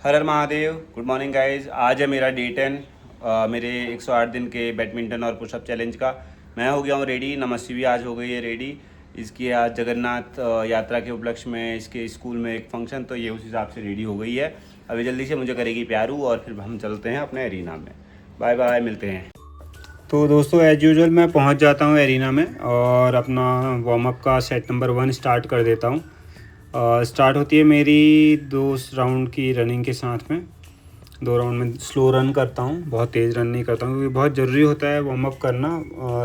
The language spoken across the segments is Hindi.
हर Har Mahadev. Good morning guys. आज है मेरा डे 10 मेरे 108 दिन के बैडमिंटन और पुशअप चैलेंज का। मैं हो गया हूँ रेडी। नमस्ती भी आज हो गई है रेडी। इसकी आज जगन्नाथ यात्रा के उपलक्ष्य में इसके स्कूल में एक फंक्शन, तो ये उस हिसाब से रेडी हो गई है। अभी जल्दी से मुझे करेगी प्यारू और फिर हम चलते हैं अपने एरिना में। बाय बाय, मिलते हैं। तो दोस्तों, एज यूजुअल मैं पहुंच जाता हूं एरिना में और अपना वार्म अप का सेट नंबर 1 स्टार्ट कर देता हूं। स्टार्ट होती है मेरी 2 राउंड की रनिंग के साथ में। 2 राउंड में स्लो रन करता हूँ, बहुत तेज़ रन नहीं करता हूँ क्योंकि बहुत ज़रूरी होता है वार्म अप करना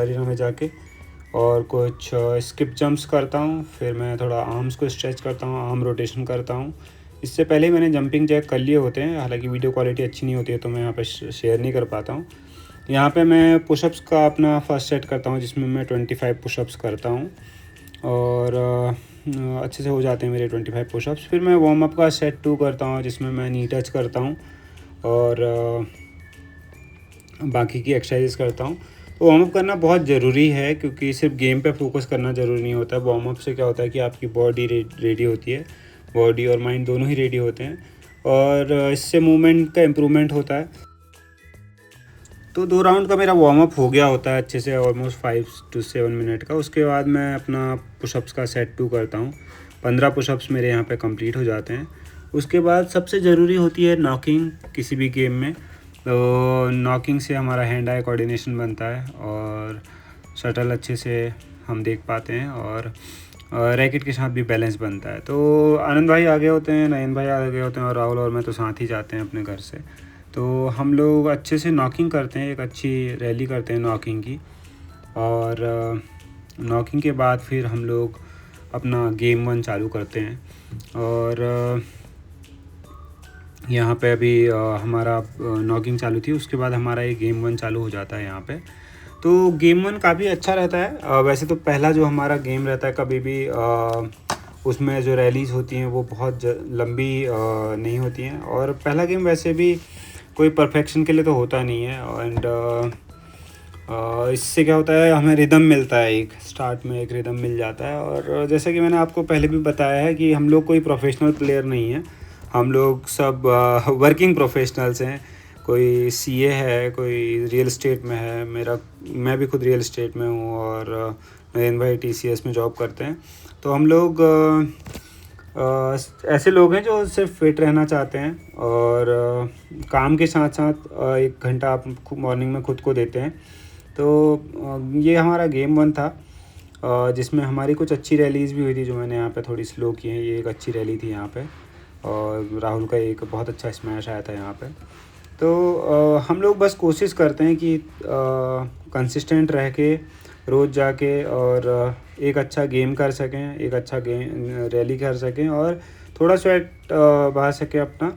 एरिना में जाके। और कुछ स्किप जंप्स करता हूँ, फिर मैं थोड़ा आर्म्स को स्ट्रेच करता हूँ, आर्म रोटेशन करता हूँ। इससे पहले मैंने जंपिंग जैक कर लिए होते हैं, हालांकि वीडियो क्वालिटी अच्छी नहीं होती है तो मैं यहाँ पे शेयर नहीं कर पाता हूँ। यहाँ पे मैं पुशअप्स का अपना फर्स्ट सेट करता हूँ, जिसमें मैं 25 पुशअप्स करता हूँ और अच्छे से हो जाते हैं मेरे 25 पुशअप्स। फिर मैं वार्म अप का सेट 2 करता हूँ, जिसमें मैं नी टच करता हूँ और बाकी की एक्सरसाइज करता हूँ। तो वार्म अप करना बहुत ज़रूरी है क्योंकि सिर्फ गेम पे फोकस करना ज़रूरी नहीं होता है। वार्म अप से क्या होता है कि आपकी बॉडी रेडी होती है, बॉडी और माइंड दोनों ही रेडी होते हैं और इससे मूवमेंट का इम्प्रूवमेंट होता है। तो 2 राउंड का मेरा वार्म अप हो गया होता है अच्छे से, ऑलमोस्ट 5 से 7 मिनट का। उसके बाद मैं अपना पुशअप्स का सेट 2 करता हूँ। 15 पुशअप्स मेरे यहाँ पे कंप्लीट हो जाते हैं। उसके बाद सबसे ज़रूरी होती है नॉकिंग किसी भी गेम में। तो नॉकिंग से हमारा हैंड आई कोऑर्डिनेशन बनता है और शटल अच्छे से हम देख पाते हैं और रैकेट के साथ भी बैलेंस बनता है। तो आनंद भाई आ गए होते हैं, नयन भाई आ गए होते हैं और राहुल और मैं तो साथ ही जाते हैं अपने घर से। तो हम लोग अच्छे से नॉकिंग करते हैं, एक अच्छी रैली करते हैं नॉकिंग की। और नॉकिंग के बाद फिर हम लोग अपना गेम 1 चालू करते हैं। और यहाँ पे अभी हमारा नॉकिंग चालू थी, उसके बाद हमारा ये गेम 1 चालू हो जाता है यहाँ पे। तो गेम 1 काफ़ी अच्छा रहता है। वैसे तो पहला जो हमारा गेम रहता है कभी भी उसमें जो रैलीज़ होती हैं वो बहुत लंबी नहीं होती हैं। और पहला गेम वैसे भी कोई परफेक्शन के लिए तो होता नहीं है। एंड इससे क्या होता है, हमें रिदम मिलता है, एक स्टार्ट में एक रिदम मिल जाता है। और जैसा कि मैंने आपको पहले भी बताया है कि हम लोग कोई प्रोफेशनल प्लेयर नहीं हैं, हम लोग सब वर्किंग प्रोफेशनल्स हैं। कोई सीए है, कोई रियल एस्टेट में है, मैं भी खुद रियल एस्टेट में हूँ और नयन भाई टीसीएस में जॉब करते हैं। तो हम लोग ऐसे लोग हैं जो सिर्फ फिट रहना चाहते हैं और काम के साथ साथ 1 घंटा आप मॉर्निंग में खुद को देते हैं। तो ये हमारा गेम 1 था जिसमें हमारी कुछ अच्छी रैलीज़ भी हुई थी, जो मैंने यहाँ पे थोड़ी स्लो की हैं। ये एक अच्छी रैली थी यहाँ पे और राहुल का एक बहुत अच्छा स्मैश आया था यहाँ पे। तो हम लोग बस कोशिश करते हैं कि कंसिस्टेंट रह के रोज़ जाके और एक अच्छा गेम कर सकें, एक अच्छा गेम रैली कर सकें और थोड़ा स्वेट बहा सकें अपना,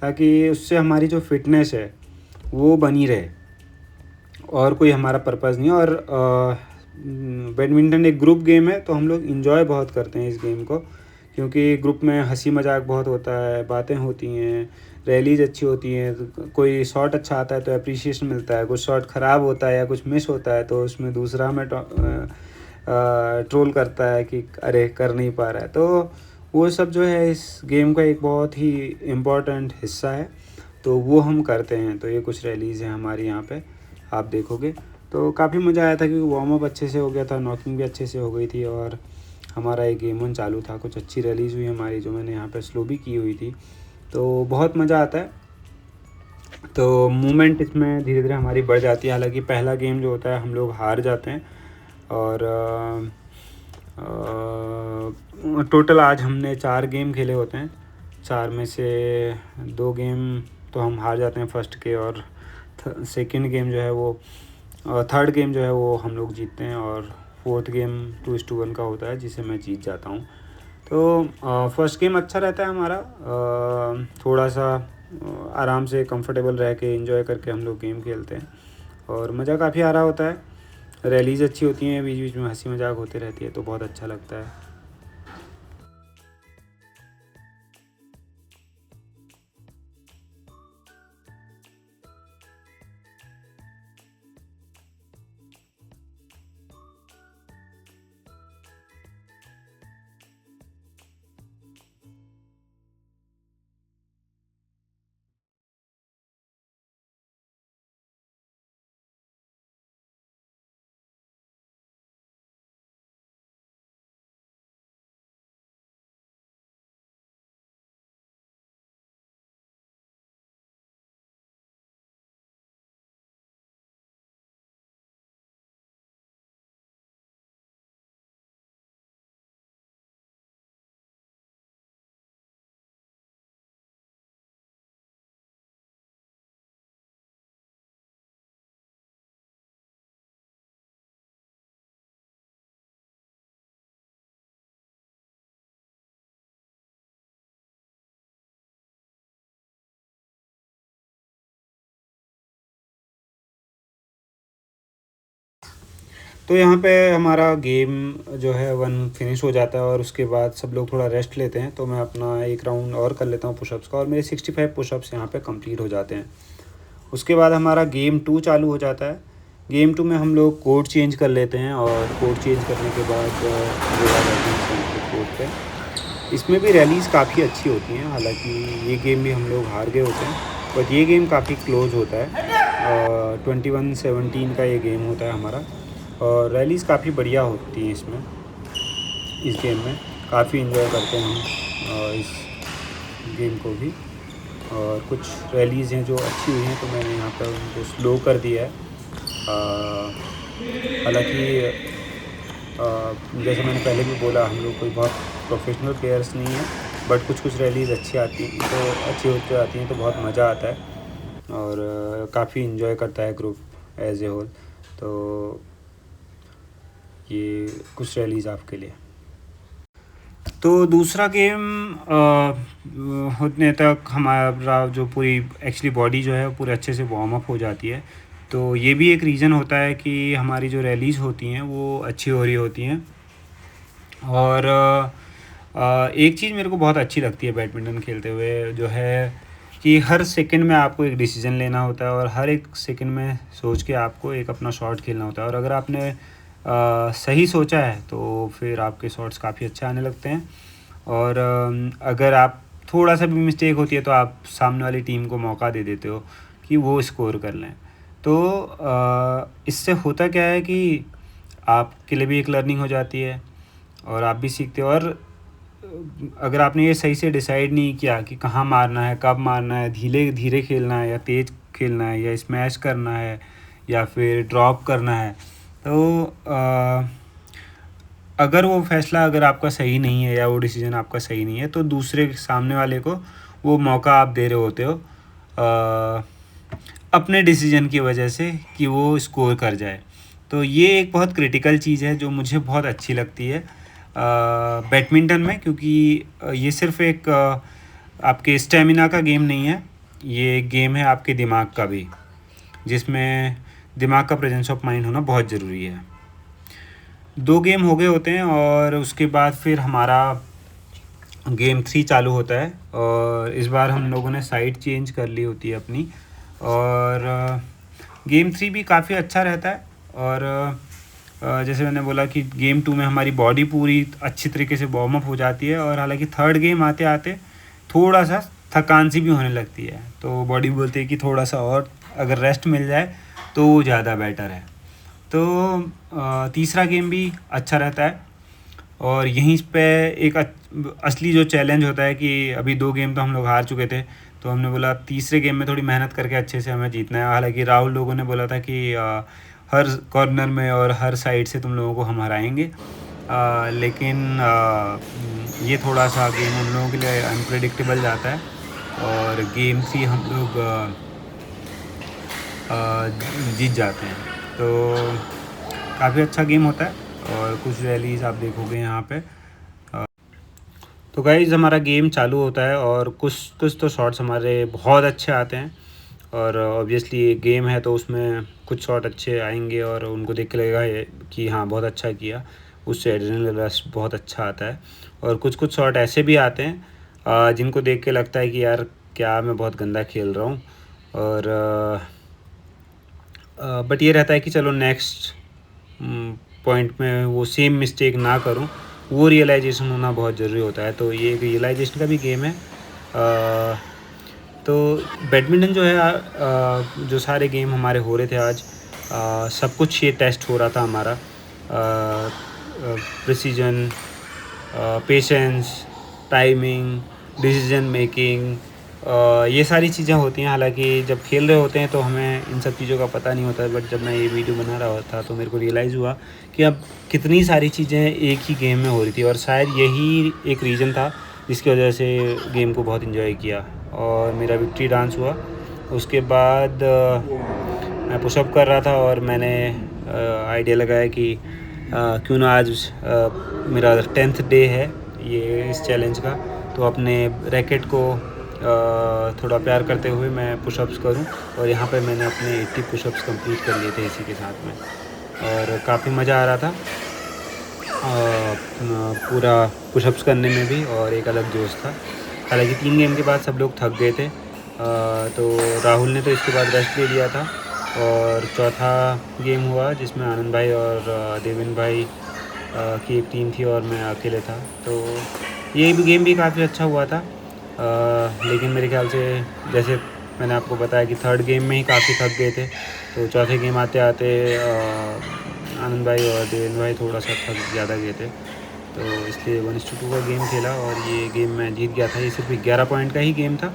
ताकि उससे हमारी जो फिटनेस है वो बनी रहे और कोई हमारा पर्पज़ नहीं है। और बैडमिंटन एक ग्रुप गेम है तो हम लोग इन्जॉय बहुत करते हैं इस गेम को, क्योंकि ग्रुप में हंसी मजाक बहुत होता है, बातें होती हैं, रैलीज अच्छी होती हैं। तो कोई शॉट अच्छा आता है तो अप्रिसिएशन मिलता है, कुछ शॉट ख़राब होता है या कुछ मिस होता है तो उसमें दूसरा हमें ट्रोल करता है कि अरे कर नहीं पा रहा है। तो वो सब जो है इस गेम का एक बहुत ही इम्पोर्टेंट हिस्सा है, तो वो हम करते हैं। तो ये कुछ रैलीज़ हैं हमारे यहाँ पे, आप देखोगे तो काफ़ी मज़ा आया था क्योंकि वार्म अप अच्छे से हो गया था, नॉकिंग भी अच्छे से हो गई थी और हमारा एक गेम 1 चालू था। कुछ अच्छी रैलीज़ हुई हमारी, जो मैंने यहाँ पे स्लो भी की हुई थी। तो बहुत मज़ा आता है। तो मूवमेंट इसमें धीरे धीरे हमारी बढ़ जाती है। हालांकि पहला गेम जो होता है हम लोग हार जाते हैं और टोटल आज हमने 4 गेम खेले होते हैं। 4 में से 2 गेम तो हम हार जाते हैं फर्स्ट के, और सेकंड गेम जो है वो थर्ड गेम जो है वो हम लोग जीतते हैं और फोर्थ गेम 2-1 का होता है जिसे मैं जीत जाता हूँ। तो फर्स्ट गेम अच्छा रहता है हमारा, थोड़ा सा आराम से कंफर्टेबल रह के एंजॉय करके हम लोग गेम खेलते हैं और मज़ा काफ़ी आ रहा होता है। रैलीज़ अच्छी होती हैं, बीच बीच में हंसी मजाक होते रहती है तो बहुत अच्छा लगता है। तो यहाँ पे हमारा गेम जो है 1 फिनिश हो जाता है और उसके बाद सब लोग थोड़ा रेस्ट लेते हैं, तो मैं अपना एक राउंड और कर लेता हूँ पुशअप्स का और मेरे 65 पुशअप्स यहाँ पे कंप्लीट हो जाते हैं। उसके बाद हमारा गेम 2 चालू हो जाता है। गेम 2 में हम लोग कोड चेंज कर लेते हैं और कोड चेंज करने के बाद वो आ जाते हैं कोड पे। इसमें भी रैलीज़ काफ़ी अच्छी होती हैं, हालांकि ये गेम भी हम लोग हार गए होते हैं, बट ये गेम काफ़ी क्लोज होता है। 21-17 का ये गेम होता है हमारा और रैलीज़ काफ़ी बढ़िया होती हैं इसमें। इस गेम में काफ़ी इन्जॉय करते हैं हम इस गेम को भी। और कुछ रैलीज़ हैं जो अच्छी हुई हैं तो मैंने यहाँ पर उनको स्लो कर दिया है। हालांकि जैसे मैंने पहले भी बोला, हम लोग कोई बहुत प्रोफेशनल प्लेयर्स नहीं हैं, बट कुछ कुछ रैलीज़ अच्छी आती हैं तो अच्छी होती आती हैं तो बहुत मज़ा आता है और काफ़ी इन्जॉय करता है ग्रुप एज ए होल। तो ये कुछ रैलीज़ आपके लिए। तो दूसरा गेम होने तक हमारा जो पूरी एक्चुअली बॉडी जो है वो पूरे अच्छे से वार्म अप हो जाती है, तो ये भी एक रीज़न होता है कि हमारी जो रैलीज़ होती हैं वो अच्छी हो रही होती हैं। और एक चीज़ मेरे को बहुत अच्छी लगती है बैडमिंटन खेलते हुए, जो है कि हर सेकंड में आपको एक डिसीज़न लेना होता है और हर एक सेकंड में सोच के आपको एक अपना शॉट खेलना होता है और अगर आपने सही सोचा है तो फिर आपके शॉट्स काफ़ी अच्छे आने लगते हैं। और अगर आप थोड़ा सा भी मिस्टेक होती है तो आप सामने वाली टीम को मौका दे देते हो कि वो स्कोर कर लें। तो इससे होता क्या है कि आपके लिए भी एक लर्निंग हो जाती है और आप भी सीखते हो। और अगर आपने ये सही से डिसाइड नहीं किया कि कहाँ मारना है, कब मारना है, धीरे धीरे खेलना है या तेज़ खेलना है या स्मैश करना है या फिर ड्रॉप करना है, तो अगर वो फ़ैसला अगर आपका सही नहीं है या वो डिसीज़न आपका सही नहीं है तो दूसरे सामने वाले को वो मौका आप दे रहे होते हो अपने डिसीज़न की वजह से कि वो स्कोर कर जाए। तो ये एक बहुत क्रिटिकल चीज़ है जो मुझे बहुत अच्छी लगती है बैडमिंटन में, क्योंकि ये सिर्फ़ एक आपके स्टेमिना का गेम नहीं है, ये एक गेम है आपके दिमाग का भी, जिसमें दिमाग का प्रेजेंस ऑफ माइंड होना बहुत ज़रूरी है। 2 गेम हो गए होते हैं और उसके बाद फिर हमारा गेम 3 चालू होता है और इस बार हम लोगों ने साइड चेंज कर ली होती है अपनी। और गेम 3 भी काफ़ी अच्छा रहता है और जैसे मैंने बोला कि गेम 2 में हमारी बॉडी पूरी अच्छी तरीके से वार्म अप हो जाती है और हालांकि थर्ड गेम आते आते थोड़ा सा थकान सी भी होने लगती है, तो बॉडी बोलती है कि थोड़ा सा और अगर रेस्ट मिल जाए तो वो ज़्यादा बेटर है। तो तीसरा गेम भी अच्छा रहता है और यहीं पे एक असली जो चैलेंज होता है कि अभी 2 गेम तो हम लोग हार चुके थे, तो हमने बोला तीसरे गेम में थोड़ी मेहनत करके अच्छे से हमें जीतना है। हालांकि राहुल लोगों ने बोला था कि हर कॉर्नर में और हर साइड से तुम लोगों को हम हराएंगे, लेकिन ये थोड़ा सा गेम हम लोगों के लिए अनप्रेडिक्टेबल जाता है और गेम 3 हम लोग जीत जाते हैं। तो काफ़ी अच्छा गेम होता है और कुछ रैलीज़ आप देखोगे यहाँ पे। तो गाइज़ हमारा गेम चालू होता है और कुछ कुछ तो शॉट्स हमारे बहुत अच्छे आते हैं और ऑब्वियसली ये गेम है तो उसमें कुछ शॉट अच्छे आएंगे और उनको देख के लगेगा कि हाँ बहुत अच्छा किया, उससे एड्रेनलिन रश बहुत अच्छा आता है। और कुछ कुछ शॉट ऐसे भी आते हैं जिनको देख के लगता है कि यार क्या मैं बहुत गंदा खेल रहा हूँ, और बट ये रहता है कि चलो नेक्स्ट पॉइंट में वो सेम मिस्टेक ना करूं, वो रियलाइजेशन होना बहुत ज़रूरी होता है। तो ये एक रियलाइजेशन का भी गेम है। तो बैडमिंटन जो है जो सारे गेम हमारे हो रहे थे आज, सब कुछ ये टेस्ट हो रहा था हमारा, precision, patience, timing, decision making, ये सारी चीज़ें होती हैं। हालांकि जब खेल रहे होते हैं तो हमें इन सब चीज़ों का पता नहीं होता है, बट जब मैं ये वीडियो बना रहा था तो मेरे को रियलाइज़ हुआ कि अब कितनी सारी चीज़ें एक ही गेम में हो रही थी और शायद यही एक रीज़न था जिसकी वजह से गेम को बहुत इन्जॉय किया और मेरा विक्ट्री डांस हुआ। उसके बाद मैं पुशअप कर रहा था और मैंने आइडिया लगाया कि क्यों ना आज मेरा 10th डे है ये इस चैलेंज का, तो अपने रैकेट को थोड़ा प्यार करते हुए मैं पुशअप्स करूं और यहाँ पे मैंने अपने 80 पुशअप्स कंप्लीट कर लिए थे इसी के साथ में। और काफ़ी मज़ा आ रहा था पूरा पुशअप्स करने में भी, और एक अलग जोश था। हालांकि 3 गेम के बाद सब लोग थक गए थे, तो राहुल ने तो इसके बाद रेस्ट ले लिया था। और चौथा गेम हुआ जिसमें आनंद भाई और देवेंद्र भाई की एक टीम थी और मैं अकेले था। तो ये भी गेम भी काफ़ी अच्छा हुआ था, लेकिन मेरे ख्याल से जैसे मैंने आपको बताया कि थर्ड गेम में ही काफ़ी थक गए थे, तो चौथे गेम आते आते आनंद भाई और देवेंद्र भाई थोड़ा सा थक ज़्यादा गए थे, तो इसलिए 1-2 का गेम खेला और ये गेम मैं जीत गया था। ये सिर्फ 11 पॉइंट का ही गेम था,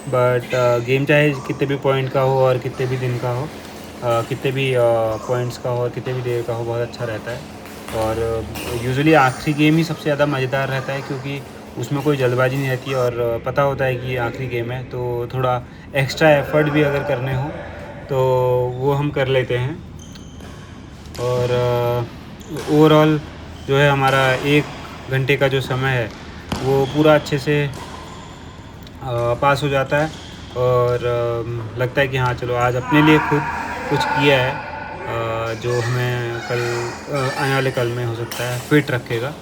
बट गेम चाहे कितने भी पॉइंट का हो और कितने भी दिन का हो, कितने भी पॉइंट्स का हो और कितने भी देर का हो, बहुत अच्छा रहता है। और यूजुअली आखिरी गेम ही सबसे ज़्यादा मज़ेदार रहता है, क्योंकि उसमें कोई जल्दबाजी नहीं रहती और पता होता है कि ये आखिरी गेम है, तो थोड़ा एक्स्ट्रा एफर्ट भी अगर करने हो तो वो हम कर लेते हैं। और ओवरऑल जो है हमारा 1 घंटे का जो समय है वो पूरा अच्छे से पास हो जाता है, और लगता है कि हाँ चलो आज अपने लिए खुद कुछ किया है जो हमें कल आने वाले कल में हो सकता है फिट रखेगा।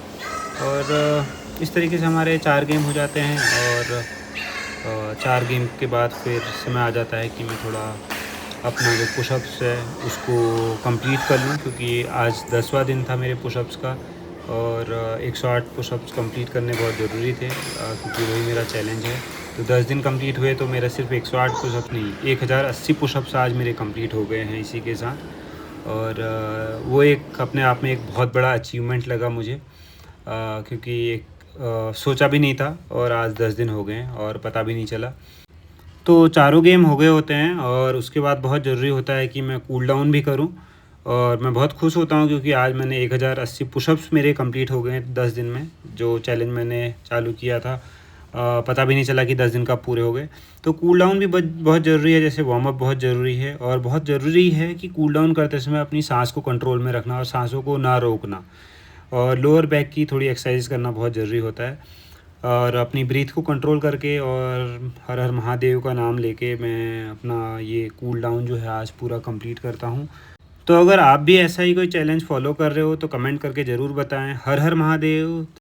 और इस तरीके से हमारे 4 गेम हो जाते हैं, और 4 गेम के बाद फिर समय आ जाता है कि मैं थोड़ा अपना जो पुशअप्स है उसको कंप्लीट कर लूँ, क्योंकि आज 10वां दिन था मेरे पुशअप्स का, और 108 पुशअप्स कंप्लीट करने बहुत ज़रूरी थे, क्योंकि वही मेरा चैलेंज है। तो 10 दिन कंप्लीट हुए तो मेरा सिर्फ 108 पुशअप्स नहीं, 1080 पुशअप्स आज मेरे कंप्लीट हो गए हैं इसी के साथ। और वो एक अपने आप में एक बहुत बड़ा अचीवमेंट लगा मुझे, क्योंकि एक सोचा भी नहीं था और आज 10 दिन हो गए हैं और पता भी नहीं चला। तो चारों गेम हो गए होते हैं और उसके बाद बहुत ज़रूरी होता है कि मैं कूल डाउन भी करूं, और मैं बहुत खुश होता हूं क्योंकि आज मैंने 1080 पुशअप्स मेरे कंप्लीट हो गए हैं 10 दिन में। जो चैलेंज मैंने चालू किया था पता भी नहीं चला कि 10 दिन कब पूरे हो गए। तो कूल डाउन भी बहुत ज़रूरी है, जैसे वार्म अप बहुत ज़रूरी है, और बहुत ज़रूरी है कि कूल डाउन करते समय अपनी सांस को कंट्रोल में रखना और सांसों को ना रोकना, और लोअर बैक की थोड़ी एक्सरसाइज करना बहुत ज़रूरी होता है। और अपनी ब्रीथ को कंट्रोल करके और हर हर महादेव का नाम लेके मैं अपना ये कूल डाउन जो है आज पूरा कंप्लीट करता हूँ। तो अगर आप भी ऐसा ही कोई चैलेंज फॉलो कर रहे हो तो कमेंट करके ज़रूर बताएं। हर हर महादेव।